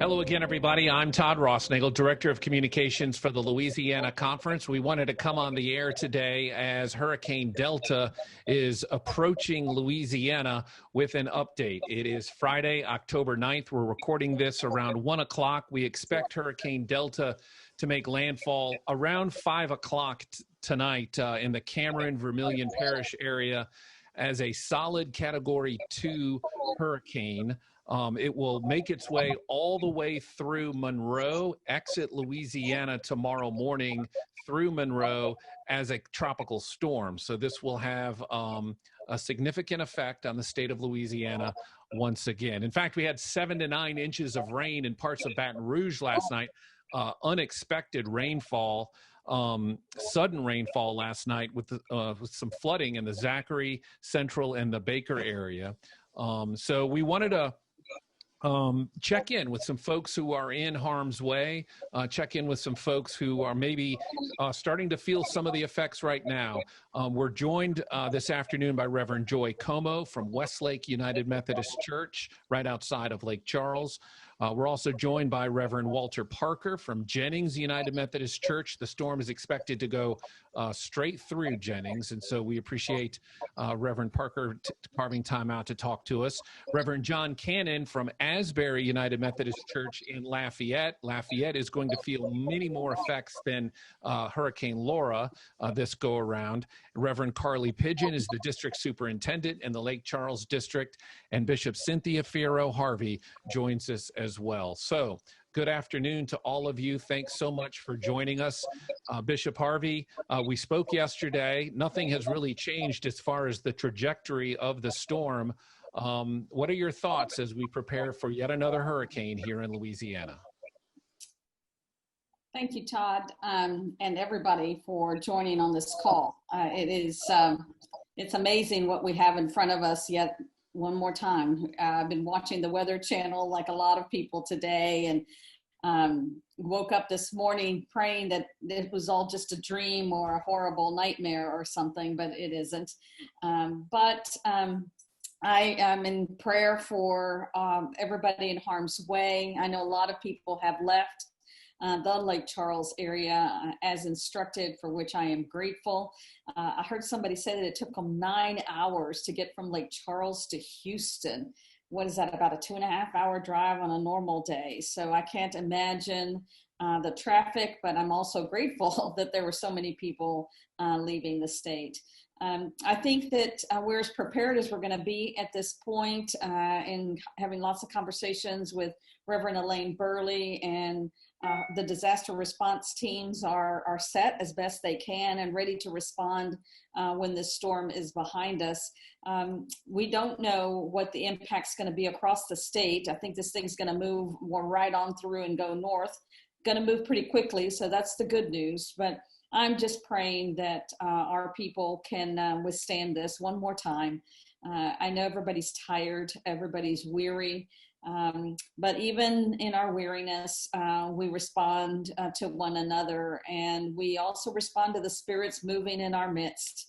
Hello again, everybody. I'm Todd Rossnagel, Director of Communications for the Louisiana Conference. We wanted to come on the air today as Hurricane Delta is approaching Louisiana with an update. It is Friday, October 9th. We're recording this around 1 o'clock. We expect Hurricane Delta to make landfall around 5 o'clock tonight in the Cameron, Vermilion Parish area as a solid Category 2 hurricane. It will make its way all the way through Monroe, exit Louisiana tomorrow morning through Monroe as a tropical storm. So this will have a significant effect on the state of Louisiana once again. In fact, we had 7 to 9 inches of rain in parts of Baton Rouge last night. Unexpected rainfall, sudden rainfall last night with some flooding in the Zachary, Central, and the Baker area. So we wanted to check in with some folks who are in harm's way, check in with some folks who are maybe starting to feel some of the effects right now. We're joined this afternoon by Rev Joy Como from Westlake United Methodist Church, right outside of Lake Charles. We're also joined by Rev Walter Parker from Jennings United Methodist Church. The storm is expected to go straight through Jennings, and so we appreciate Rev Parker carving time out to talk to us. Rev John Cannon from Asbury United Methodist Church in Lafayette. Lafayette is going to feel many more effects than Hurricane Laura this go around. Rev Carolyn Pidgeon is the district superintendent in the Lake Charles district, and Bishop Cynthia Fierro Harvey joins us as well. So good afternoon to all of you. Thanks so much for joining us. Bishop Harvey, we spoke yesterday. Nothing has really changed as far as the trajectory of the storm. What are your thoughts as we prepare for yet another hurricane here in Louisiana? Thank you, Todd, and everybody for joining on this call. It's amazing what we have in front of us yet one more time. I've been watching the Weather Channel like a lot of people today, and woke up this morning praying that it was all just a dream or a horrible nightmare or something, but it isn't. I am in prayer for everybody in harm's way. I know a lot of people have left the Lake Charles area as instructed, for which I am grateful. I heard somebody say that it took them 9 hours to get from Lake Charles to Houston. What is that, about a 2.5-hour drive on a normal day? So I can't imagine the traffic, but I'm also grateful that there were so many people leaving the state. I think that we're as prepared as we're going to be at this point, in having lots of conversations with Reverend Elaine Burley, and the disaster response teams are set as best they can and ready to respond when this storm is behind us. We don't know what the impact's going to be across the state. I think this thing's going to move more right on through and go north, going to move pretty quickly, so that's the good news. But I'm just praying that our people can withstand this one more time. I know everybody's tired, everybody's weary, but even in our weariness, we respond to one another, and we also respond to the spirits moving in our midst.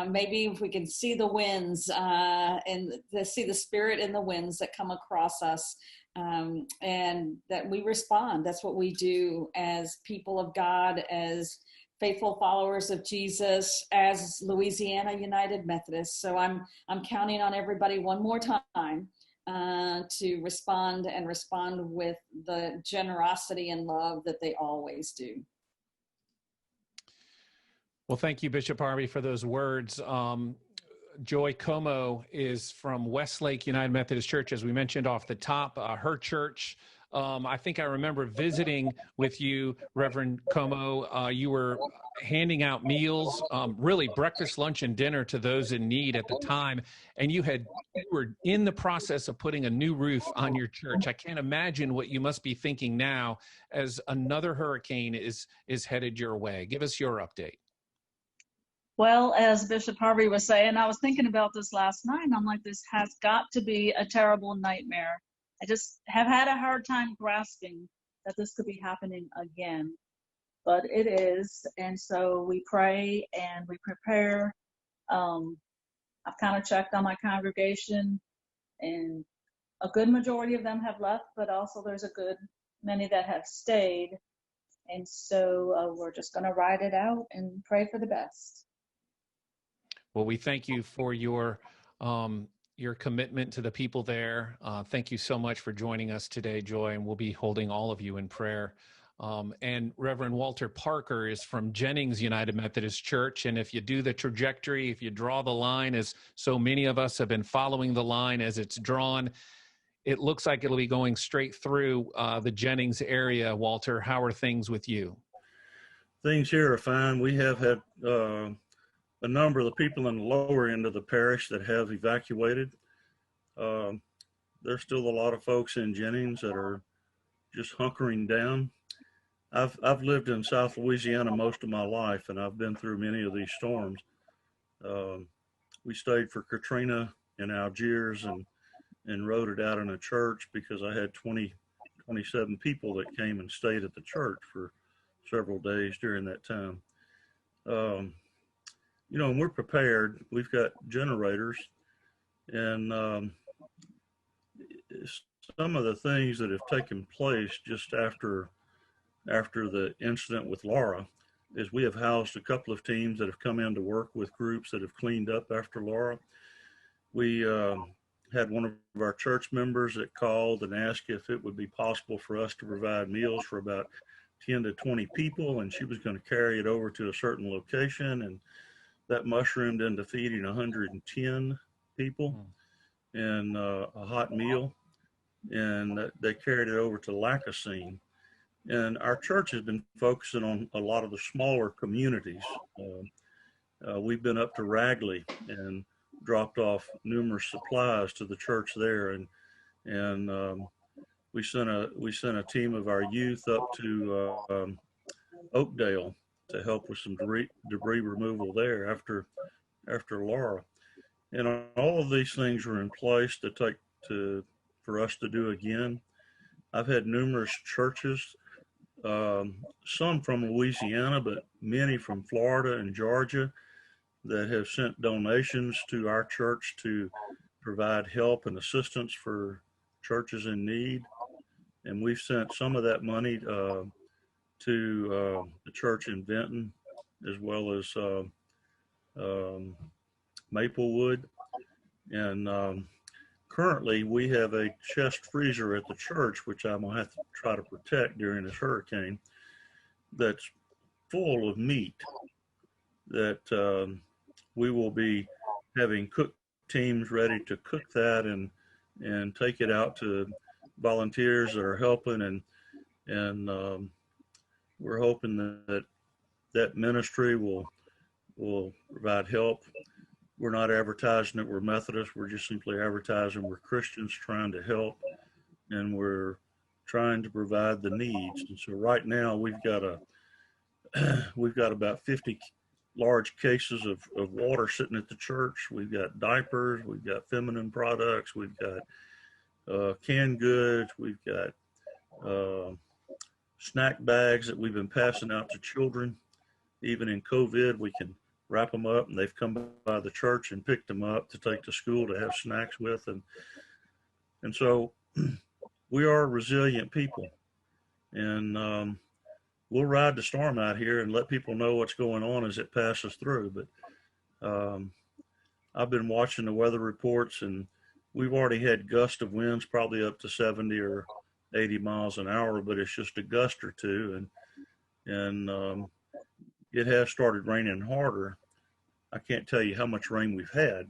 Maybe if we can see the winds and see the spirit in the winds that come across us, and that we respond. That's what we do as people of God, as faithful followers of Jesus, as Louisiana United Methodist. So I'm counting on everybody one more time to respond with the generosity and love that they always do. Well, thank you, Bishop Harvey, for those words. Joy Como is from Westlake United Methodist Church, as we mentioned off the top. Her church, I think I remember visiting with you, Reverend Como. You were handing out meals, really breakfast, lunch, and dinner to those in need at the time, and you were in the process of putting a new roof on your church. I can't imagine what you must be thinking now as another hurricane is headed your way. Give us your update. Well, as Bishop Harvey was saying, I was thinking about this last night, and I'm like, this has got to be a terrible nightmare. I just have had a hard time grasping that this could be happening again, but it is. And so we pray and we prepare. I've kind of checked on my congregation, and a good majority of them have left, but also there's a good many that have stayed. And so we're just going to ride it out and pray for the best. Well, we thank you for your commitment to the people there. Thank you so much for joining us today, Joy, and we'll be holding all of you in prayer. And Reverend Walter Parker is from Jennings United Methodist Church. And if you do the trajectory, if you draw the line, as so many of us have been following the line as it's drawn, it looks like it'll be going straight through the Jennings area. Walter, how are things with you? Things here are fine. We have had a number of the people in the lower end of the parish that have evacuated. There's still a lot of folks in Jennings that are just hunkering down. I've lived in South Louisiana most of my life, and I've been through many of these storms. We stayed for Katrina in Algiers and rode it out in a church because I had 27 people that came and stayed at the church for several days during that time. You know, and we're prepared. We've got generators, and some of the things that have taken place just after the incident with Laura is we have housed a couple of teams that have come in to work with groups that have cleaned up after Laura. We had one of our church members that called and asked if it would be possible for us to provide meals for about 10 to 20 people, and she was going to carry it over to a certain location, and that mushroomed into feeding 110 people and a hot meal, and they carried it over to Lacassine. And our church has been focusing on a lot of the smaller communities. We've been up to Ragley and dropped off numerous supplies to the church there, and we sent a team of our youth up to Oakdale to help with some debris removal there after Laura. And all of these things are in place for us to do again. I've had numerous churches, some from Louisiana, but many from Florida and Georgia, that have sent donations to our church to provide help and assistance for churches in need. And we've sent some of that money to the church in Benton, as well as Maplewood. And currently we have a chest freezer at the church, which I'm gonna have to try to protect during this hurricane, that's full of meat that we will be having cook teams ready to cook that and take it out to volunteers that are helping, and we're hoping that ministry will provide help. We're not advertising that we're Methodist. We're just simply advertising we're Christians trying to help, and we're trying to provide the needs. And so right now we've got about 50 large cases of water sitting at the church. We've got diapers, we've got feminine products, we've got canned goods, we've got snack bags that we've been passing out to children. Even in COVID, we can wrap them up, and they've come by the church and picked them up to take to school to have snacks with. And so we are resilient people, and we'll ride the storm out here and let people know what's going on as it passes through. But I've been watching the weather reports, and we've already had gusts of winds, probably up to 70 or 80 miles an hour, but it's just a gust or two. And it has started raining harder. I can't tell you how much rain we've had,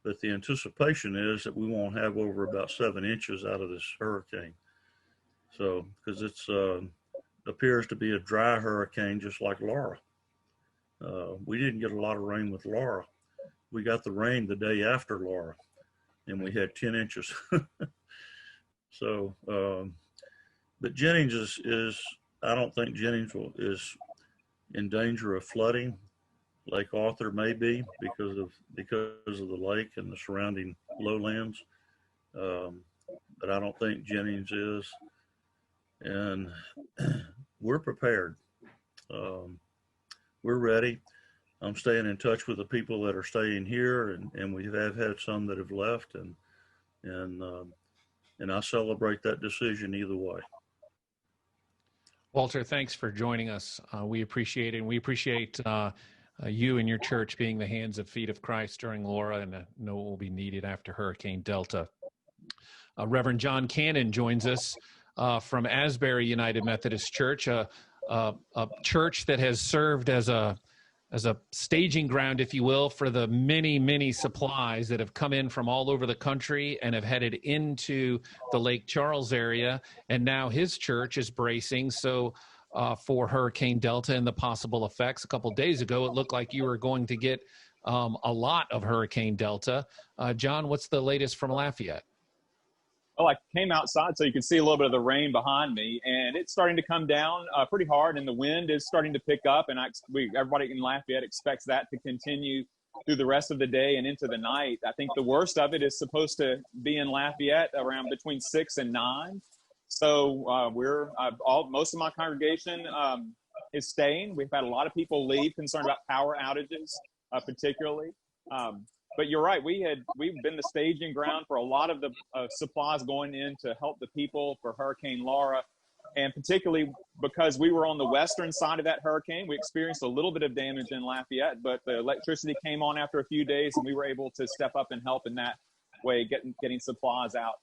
but the anticipation is that we won't have over about 7 inches out of this hurricane. So, because it's appears to be a dry hurricane, just like Laura. We didn't get a lot of rain with Laura. We got the rain the day after Laura, and we had 10 inches. So, but Jennings is I don't think Jennings is in danger of flooding. Lake Arthur may be because of the lake and the surrounding lowlands, but I don't think Jennings is. And we're prepared. We're ready. I'm staying in touch with the people that are staying here, and we have had some that have left, and and I celebrate that decision either way. Walter, thanks for joining us. We appreciate it, and we appreciate you and your church being the hands and feet of Christ during Laura, and know it will be needed after Hurricane Delta. Reverend John Cannon joins us from Asbury United Methodist Church, a church that has served as a staging ground, if you will, for the many, many supplies that have come in from all over the country and have headed into the Lake Charles area. And now his church is bracing for Hurricane Delta and the possible effects. A couple of days ago, it looked like you were going to get a lot of Hurricane Delta. John, what's the latest from Lafayette? Well, I came outside so you can see a little bit of the rain behind me, and it's starting to come down pretty hard, and the wind is starting to pick up, and everybody in Lafayette expects that to continue through the rest of the day and into the night. I think the worst of it is supposed to be in Lafayette around between 6 and 9. So most of my congregation is staying. We've had a lot of people leave, concerned about power outages, particularly. But you're right. We've been the staging ground for a lot of the supplies going in to help the people for Hurricane Laura, and particularly because we were on the western side of that hurricane, we experienced a little bit of damage in Lafayette. But the electricity came on after a few days, and we were able to step up and help in that way, getting supplies out.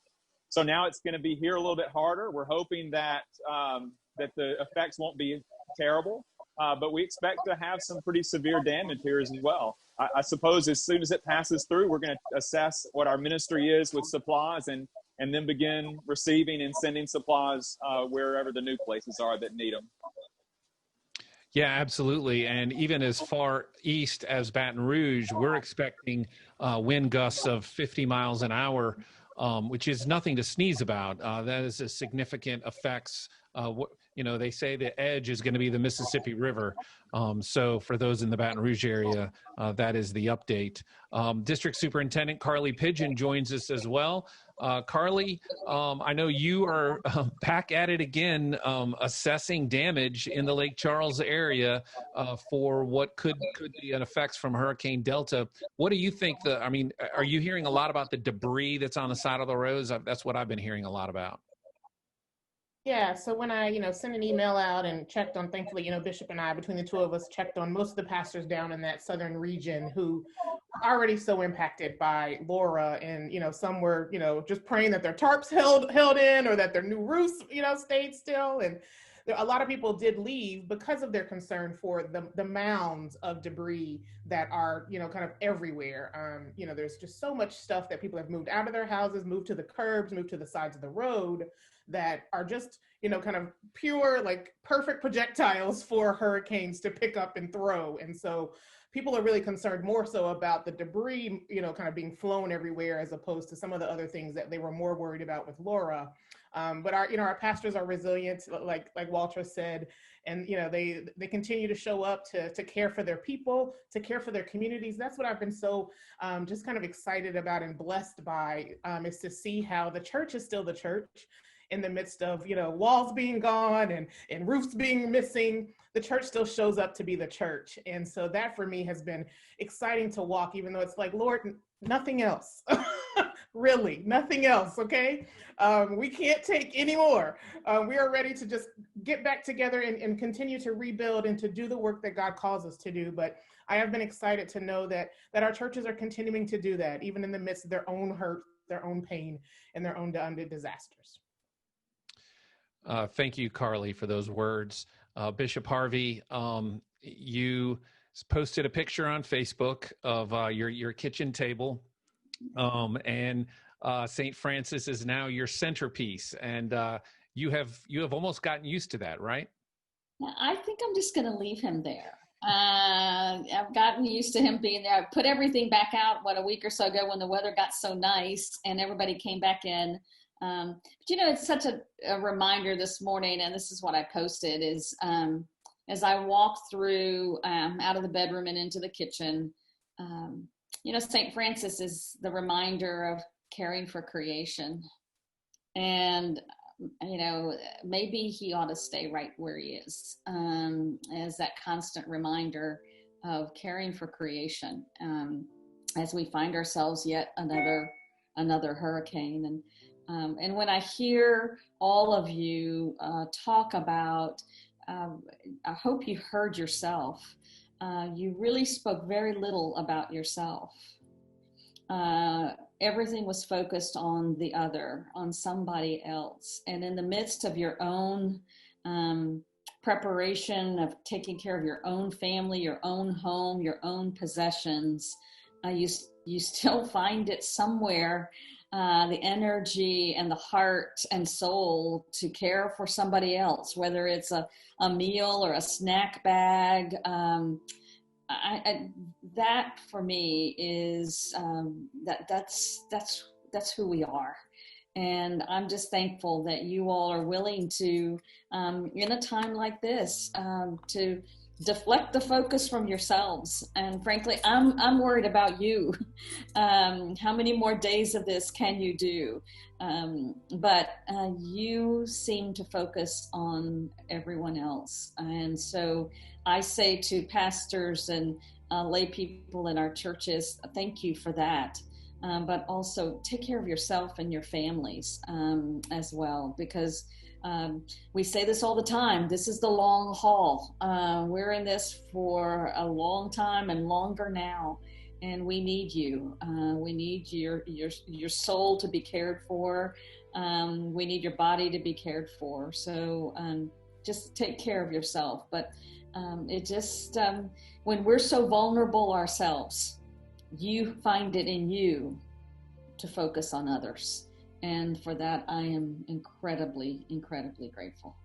So now it's going to be here a little bit harder. We're hoping that that the effects won't be terrible, but we expect to have some pretty severe damage here as well. I suppose as soon as it passes through, we're going to assess what our ministry is with supplies and then begin receiving and sending supplies wherever the new places are that need them. Yeah, absolutely. And even as far east as Baton Rouge, we're expecting wind gusts of 50 miles an hour, which is nothing to sneeze about. That is a significant effects. They say the edge is going to be the Mississippi River. So for those in the Baton Rouge area, that is the update. District Superintendent Carolyn Pidgeon joins us as well. Carly, I know you are back at it again, assessing damage in the Lake Charles area for what could be an effects from Hurricane Delta. What do you think? Are you hearing a lot about the debris that's on the side of the roads? That's what I've been hearing a lot about. Yeah, so when I, sent an email out and checked on, thankfully, Bishop and I, between the two of us, checked on most of the pastors down in that southern region who are already so impacted by Laura, and, some were, just praying that their tarps held in, or that their new roofs, stayed still. And a lot of people did leave because of their concern for the mounds of debris that are, kind of everywhere. There's just so much stuff that people have moved out of their houses, moved to the curbs, moved to the sides of the road, that are just, kind of pure, like perfect projectiles for hurricanes to pick up and throw. And so people are really concerned more so about the debris, kind of being flown everywhere, as opposed to some of the other things that they were more worried about with Laura. But our pastors are resilient, like Walter said, and, they continue to show up to care for their people, to care for their communities. That's what I've been so just kind of excited about and blessed by, is to see how the church is still the church. In the midst of, walls being gone and roofs being missing, the church still shows up to be the church. And so that for me has been exciting to walk, even though it's like, Lord, nothing else. Really, nothing else, okay? We can't take any more. We are ready to just get back together and continue to rebuild and to do the work that God calls us to do. But I have been excited to know that our churches are continuing to do that, even in the midst of their own hurt, their own pain, and their own disasters. Thank you, Carly, for those words. Bishop Harvey, you posted a picture on Facebook of your kitchen table, and St. Francis is now your centerpiece, and you have almost gotten used to that, right? I think I'm just going to leave him there. I've gotten used to him being there. I put everything back out, a week or so ago when the weather got so nice and everybody came back in. But it's such a reminder this morning, and this is what I posted, is as I walk through out of the bedroom and into the kitchen, St. Francis is the reminder of caring for creation. And, maybe he ought to stay right where he is, as that constant reminder of caring for creation, as we find ourselves yet another hurricane. And And when I hear all of you talk about, I hope you heard yourself. You really spoke very little about yourself. Everything was focused on the other, on somebody else. And in the midst of your own preparation of taking care of your own family, your own home, your own possessions, you still find it somewhere, the energy and the heart and soul to care for somebody else, whether it's a meal or a snack bag. That for me is that's who we are. And I'm just thankful that you all are willing to, in a time like this, to deflect the focus from yourselves. And frankly, I'm worried about you. How many more days of this can you do? But you seem to focus on everyone else. And so I say to pastors and lay people in our churches, thank you for that. But also take care of yourself and your families as well, because we say this all the time. This is the long haul. We're in this for a long time and longer now, and we need you. We need your soul to be cared for. We need your body to be cared for. So just take care of yourself. But it just when we're so vulnerable ourselves, you find it in you to focus on others. And for that, I am incredibly, incredibly grateful.